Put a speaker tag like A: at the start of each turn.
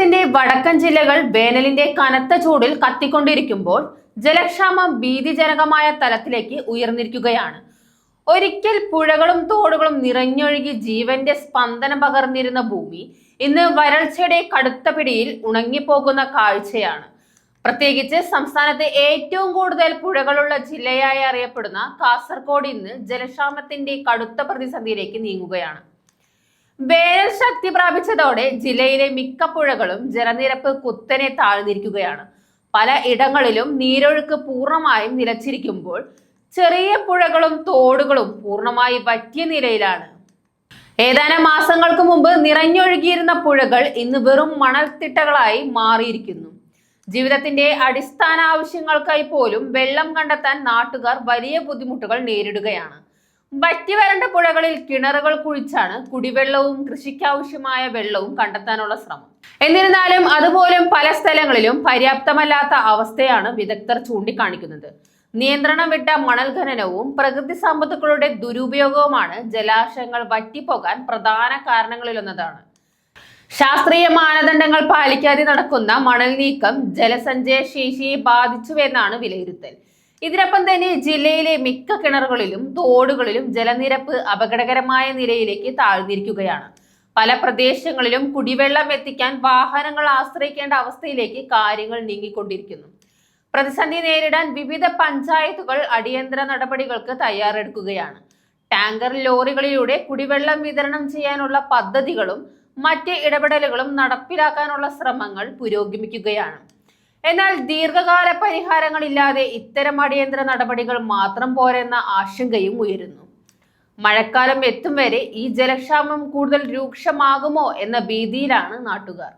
A: കേരളത്തിന്റെ വടക്കൻ ജില്ലകൾ വേനലിന്റെ കനത്ത ചൂടിൽ കത്തിക്കൊണ്ടിരിക്കുമ്പോൾ ജലക്ഷാമം ഭീതിജനകമായ തലത്തിലേക്ക് ഉയർന്നിരിക്കുകയാണ്. ഒരിക്കൽ പുഴകളും തോടുകളും നിറഞ്ഞൊഴുകി ജീവന്റെ സ്പന്ദനം പകർന്നിരുന്ന ഭൂമി ഇന്ന് വരൾച്ചയുടെ കടുത്ത പിടിയിൽ ഉണങ്ങിപ്പോകുന്ന കാഴ്ചയാണ്. പ്രത്യേകിച്ച് സംസ്ഥാനത്തെ ഏറ്റവും കൂടുതൽ പുഴകളുള്ള ജില്ലയായി അറിയപ്പെടുന്ന കാസർഗോഡ് ഇന്ന് ജലക്ഷാമത്തിന്റെ കടുത്ത പ്രതിസന്ധിയിലേക്ക് നീങ്ങുകയാണ്. വേനൽ ശക്തി പ്രാപിച്ചതോടെ ജില്ലയിലെ മിക്ക പുഴകളും ജലനിരപ്പ് കുത്തനെ താഴ്ന്നിരിക്കുകയാണ്. പല ഇടങ്ങളിലും നീരൊഴുക്ക് പൂർണ്ണമായും നിലച്ചിരിക്കുമ്പോൾ ചെറിയ പുഴകളും തോടുകളും പൂർണ്ണമായി വറ്റിയ നിലയിലാണ്. ഏതാനും മാസങ്ങൾക്ക് മുമ്പ് നിറഞ്ഞൊഴുകിയിരുന്ന പുഴകൾ ഇന്ന് വെറും മണൽത്തിട്ടകളായി മാറിയിരിക്കുന്നു. ജീവിതത്തിന്റെ അടിസ്ഥാന ആവശ്യങ്ങൾക്കായി പോലും വെള്ളം കണ്ടെത്താൻ നാട്ടുകാർ വലിയ ബുദ്ധിമുട്ടുകൾ നേരിടുകയാണ്. വറ്റി വരണ്ട പുഴകളിൽ കിണറുകൾ കുഴിച്ചാണ് കുടിവെള്ളവും കൃഷിക്കാവശ്യമായ വെള്ളവും കണ്ടെത്താനുള്ള ശ്രമം. എന്നിരുന്നാലും അതുപോലും പല സ്ഥലങ്ങളിലും പര്യാപ്തമല്ലാത്ത അവസ്ഥയാണ് വിദഗ്ധർ ചൂണ്ടിക്കാണിക്കുന്നത്. നിയന്ത്രണം വിട്ട മണൽ ഖനനവും പ്രകൃതി സമ്പത്തുക്കളുടെ ദുരുപയോഗവുമാണ് ജലാശയങ്ങൾ വറ്റിപ്പോകാൻ പ്രധാന കാരണങ്ങളിലൊന്നതാണ്. ശാസ്ത്രീയ മാനദണ്ഡങ്ങൾ പാലിക്കാതെ നടക്കുന്ന മണൽ നീക്കം ജലസഞ്ചയ ശേഷിയെ ബാധിച്ചുവെന്നാണ് വിലയിരുത്തൽ. ഇതിനൊപ്പം തന്നെ ജില്ലയിലെ മിക്ക കിണറുകളിലും തോടുകളിലും ജലനിരപ്പ് അപകടകരമായ നിലയിലേക്ക് താഴ്ന്നിരിക്കുകയാണ്. പല പ്രദേശങ്ങളിലും കുടിവെള്ളം എത്തിക്കാൻ വാഹനങ്ങൾ ആശ്രയിക്കേണ്ട അവസ്ഥയിലേക്ക് കാര്യങ്ങൾ നീങ്ങിക്കൊണ്ടിരിക്കുന്നു. പ്രതിസന്ധി നേരിടാൻ വിവിധ പഞ്ചായത്തുകൾ അടിയന്തര നടപടികൾക്ക് തയ്യാറെടുക്കുകയാണ്. ടാങ്കർ ലോറികളിലൂടെ കുടിവെള്ളം വിതരണം ചെയ്യാനുള്ള പദ്ധതികളും മറ്റ് ഇടപെടലുകളും നടപ്പിലാക്കാനുള്ള ശ്രമങ്ങൾ പുരോഗമിക്കുകയാണ്. എന്നാൽ ദീർഘകാല പരിഹാരങ്ങളില്ലാതെ ഇത്തരം അടിയന്തര നടപടികൾ മാത്രം പോരെന്ന ആശങ്കയും ഉയരുന്നു. മഴക്കാലം എത്തും വരെ ഈ ജലക്ഷാമം കൂടുതൽ രൂക്ഷമാകുമോ എന്ന ഭീതിയിലാണ് നാട്ടുകാർ.